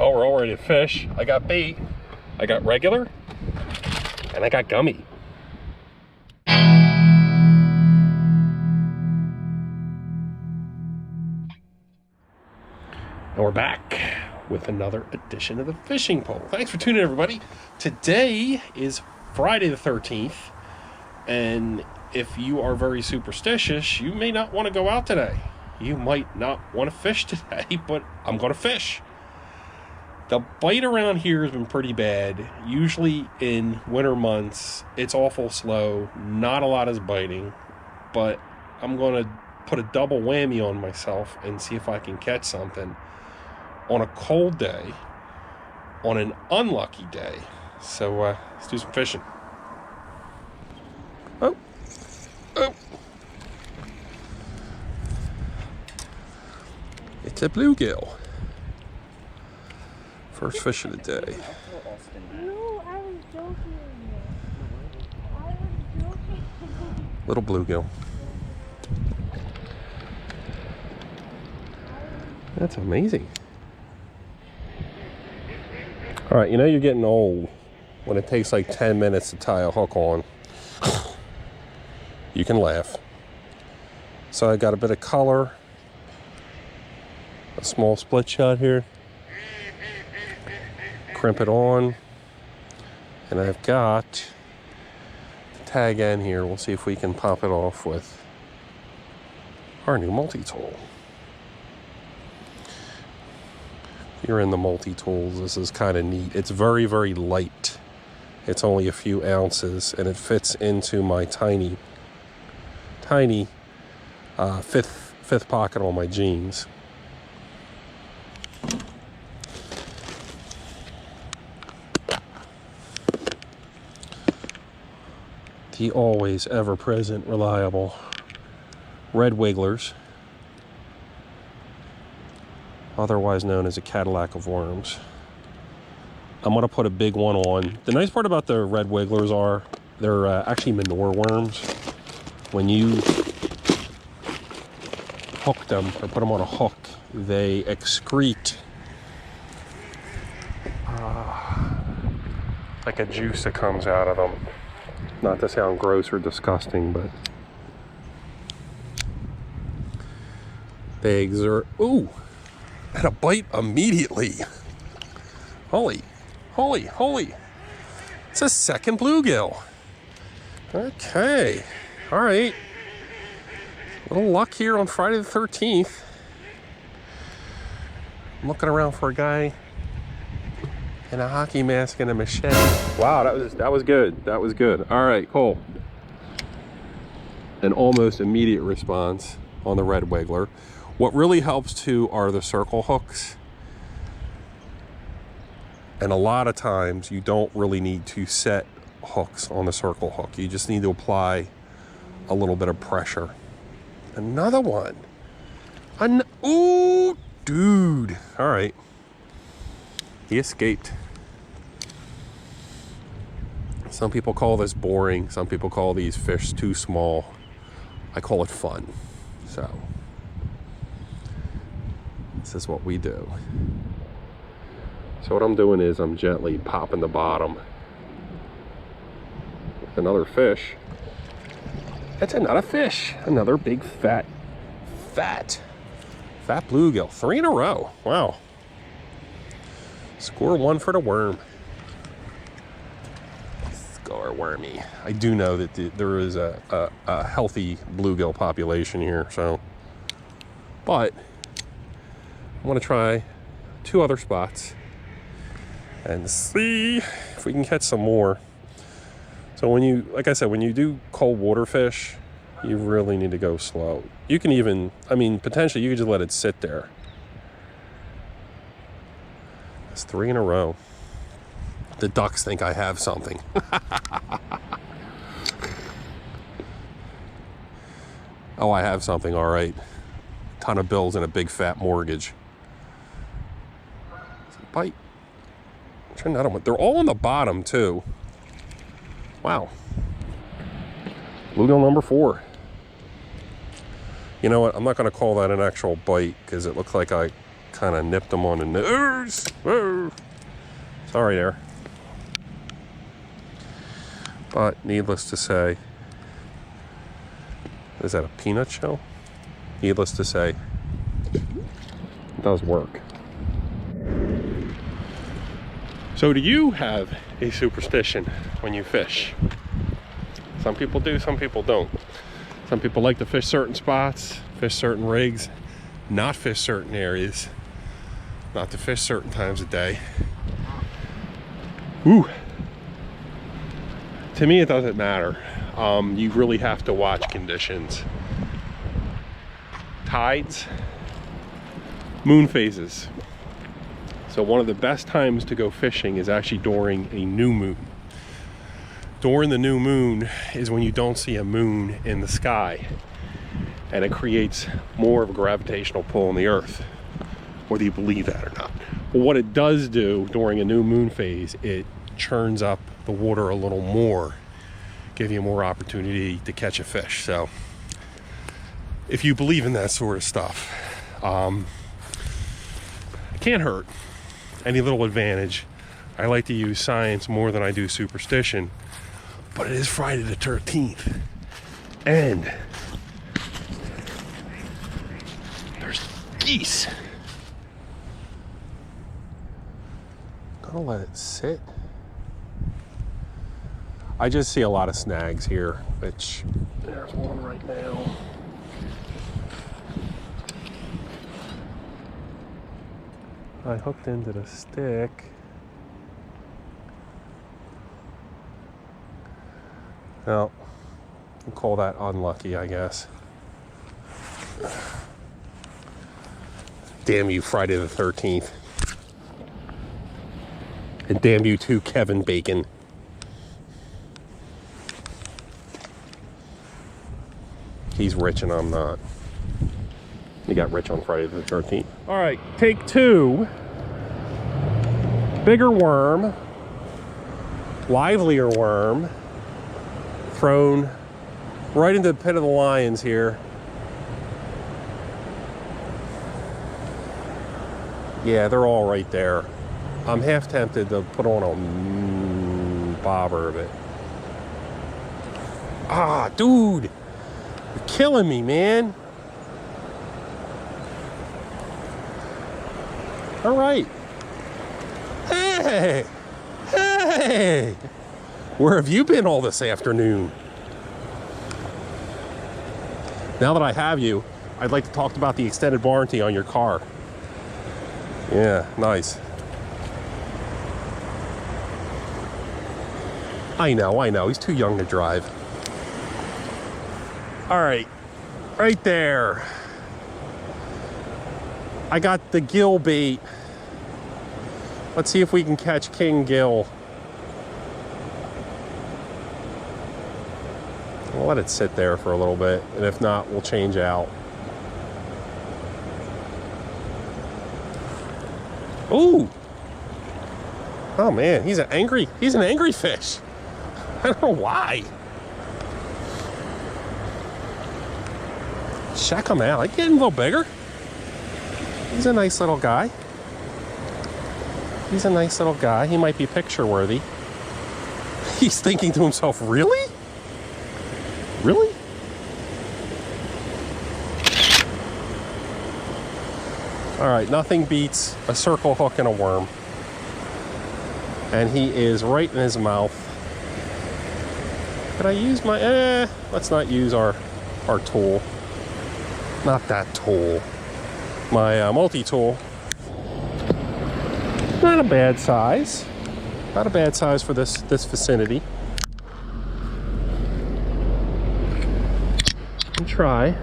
Oh, we're all ready to fish. I got bait, I got regular, and I got gummy. And we're back with another edition of the Fishing Pole. Thanks for tuning in, everybody. Today is Friday the 13th, and if you are very superstitious, you may not want to go out today. You might not want to fish today, but I'm going to fish. The bite around here has been pretty bad. Usually in winter months, it's awful slow. Not a lot is biting, but I'm going to put a double whammy on myself and see if I can catch something on a cold day, on an unlucky day. So let's do some fishing. Oh. It's a bluegill. First fish of the day. No, I was joking. Little bluegill. That's amazing. All right, you know you're getting old when it takes like 10 minutes to tie a hook on. You can laugh. So I got a bit of color, a small split shot here, crimp it on, and I've got the tag end here. We'll see if we can pop it off with our new multi-tool. If you're in the multi-tools, this is kind of neat. It's very, very light. It's only a few ounces, and it fits into my tiny fifth pocket on my jeans. The always ever-present, reliable red wigglers, otherwise known as a Cadillac of worms. I'm going to put a big one on. The nice part about the red wigglers are they're actually manure worms. When you hook them or put them on a hook, they excrete like a juice that comes out of them. Not to sound gross or disgusting, but they exert, ooh, and a bite immediately. Holy. It's a second bluegill. Okay, all right. A little luck here on Friday the 13th. I'm looking around for a guy in a hockey mask and a machete. Wow, that was good. That was good. All right, cool. An almost immediate response on the red wiggler. What really helps too are the circle hooks. And a lot of times you don't really need to set hooks on the circle hook. You just need to apply a little bit of pressure. Another one. Ooh, dude. All right. He escaped. Some people call this boring. Some people call these fish too small. I call it fun. So this is what we do. So what I'm doing is I'm gently popping the bottom with another fish. That's another fish. Another big fat bluegill. 3 in a row. Wow. Score 1 for the worm. Score wormy. I do know that there is a healthy bluegill population here, so. But I want to try 2 other spots and see if we can catch some more. So when you, like I said, when you do cold water fish, you really need to go slow. You can even, I mean, potentially you could just let it sit there. It's 3 in a row. The ducks think I have something. Oh, I have something, all right. Ton of bills and a big fat mortgage. Bite. Try another one. They're all on the bottom too. Wow. Bluegill number 4. You know what? I'm not going to call that an actual bite because it looks like I kind of nipped him on the nose. Whoa. Sorry there. But needless to say, is that a peanut shell? Needless to say, it does work. So do you have a superstition when you fish? Some people do, some people don't. Some people like to fish certain spots, fish certain rigs, not fish certain areas, not to fish certain times of day. Ooh. To me, it doesn't matter. You really have to watch conditions. Tides, moon phases. So one of the best times to go fishing is actually during a new moon. During the new moon is when you don't see a moon in the sky, and it creates more of a gravitational pull on the earth, whether you believe that or not. But what it does do during a new moon phase, it churns up the water a little more, give you more opportunity to catch a fish. So if you believe in that sort of stuff, it can't hurt. Any little advantage. I like to use science more than I do superstition, but it is Friday the 13th, and there's geese. Gonna let it sit. I just see a lot of snags here, which there's one right now. I hooked into the stick. Well, we'll call that unlucky, I guess. Damn you, Friday the 13th. And damn you too, Kevin Bacon. He's rich and I'm not. He got rich on Friday the 13th. All right, take two. Bigger worm, livelier worm, thrown right into the pit of the lions here. Yeah, they're all right there. I'm half tempted to put on a bobber of it. Ah, dude, you're killing me, man. All right. Hey, hey, where have you been all this afternoon? Now that I have you, I'd like to talk about the extended warranty on your car. Yeah, nice. I know, he's too young to drive. All right, right there. I got the gill bait. Let's see if we can catch king gill. We'll let it sit there for a little bit, and if not, we'll change out. Ooh! Oh man, he's an angry fish. I don't know why. Check him out. I get him a little bigger. He's a nice little guy. He's a nice little guy. He might be picture worthy. He's thinking to himself, really? Really? All right, nothing beats a circle hook and a worm. And he is right in his mouth. Could I use my, let's not use our tool. Not that tool. My multi-tool. Not a bad size. Not a bad size for this vicinity. And try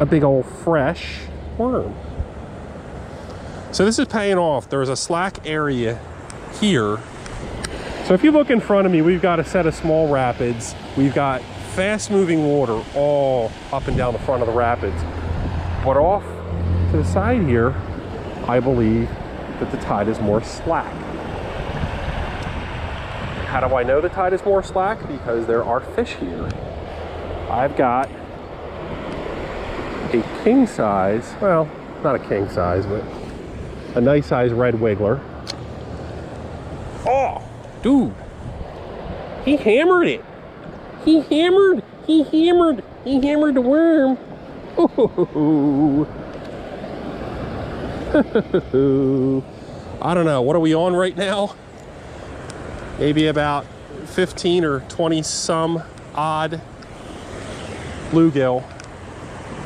a big old fresh worm. So this is paying off. There's a slack area here. So if you look in front of me, we've got a set of small rapids. We've got fast moving water all up and down the front of the rapids. But off to the side here, I believe that the tide is more slack. How do I know the tide is more slack? Because there are fish here. I've got a king size, well, not a king size, but a nice size red wiggler. Oh, dude, he hammered it. He hammered the worm. Ooh. I don't know, what are we on right now? Maybe about 15 or 20 some odd bluegill.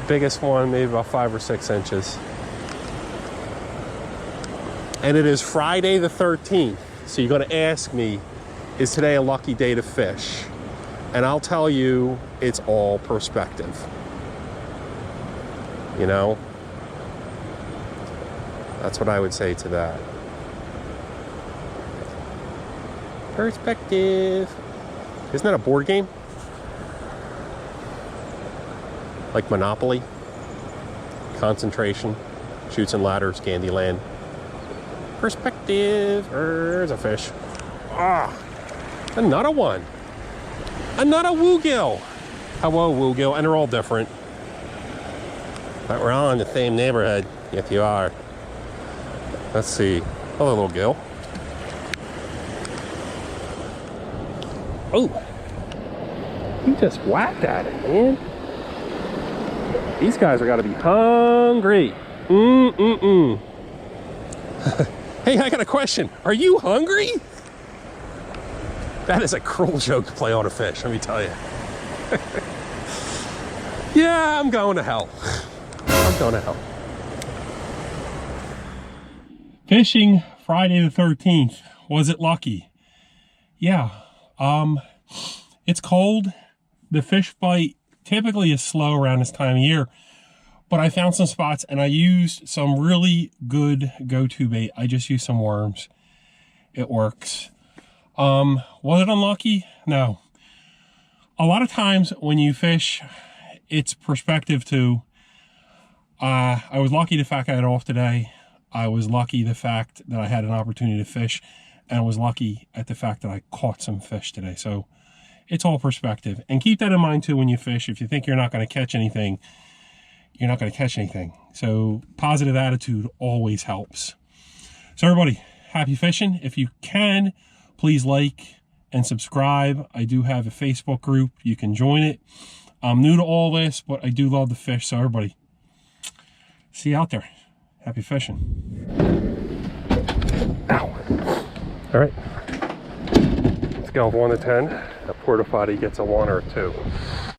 Biggest one maybe about 5 or 6 inches. And it is Friday the 13th. So you're gonna ask me, is today a lucky day to fish? And I'll tell you, it's all perspective. You know? That's what I would say to that. Perspective. Isn't that a board game? Like Monopoly? Concentration? Chutes and Ladders, Candyland. Perspective. There's a fish. Ah, another one. Another woogil. Hello, woogil. And they're all different. But we're all in the same neighborhood. Yes, you are. Let's see. Hello, little gill. Oh. You just whacked at it, man. These guys are got to be hungry. Hey, I got a question. Are you hungry? That is a cruel joke to play on a fish, let me tell you. Yeah, I'm going to hell. I'm going to hell. Fishing Friday the 13th. Was it lucky? Yeah. It's cold. The fish bite typically is slow around this time of year, but I found some spots and I used some really good go-to bait. I just used some worms. It works. Was it unlucky? No. A lot of times when you fish, it's perspective too. I was lucky the fact I had off today. I was lucky the fact that I had an opportunity to fish, and I was lucky at the fact that I caught some fish today. So it's all perspective. And keep that in mind too when you fish. If you think you're not going to catch anything, you're not going to catch anything. So positive attitude always helps. So everybody, happy fishing. If you can, please like and subscribe. I do have a Facebook group. You can join it. I'm new to all this, but I do love the fish. So everybody, see you out there. Happy fishing. Ow. All right. Scale of 1 to 10. That porta potty gets a 1 or a 2.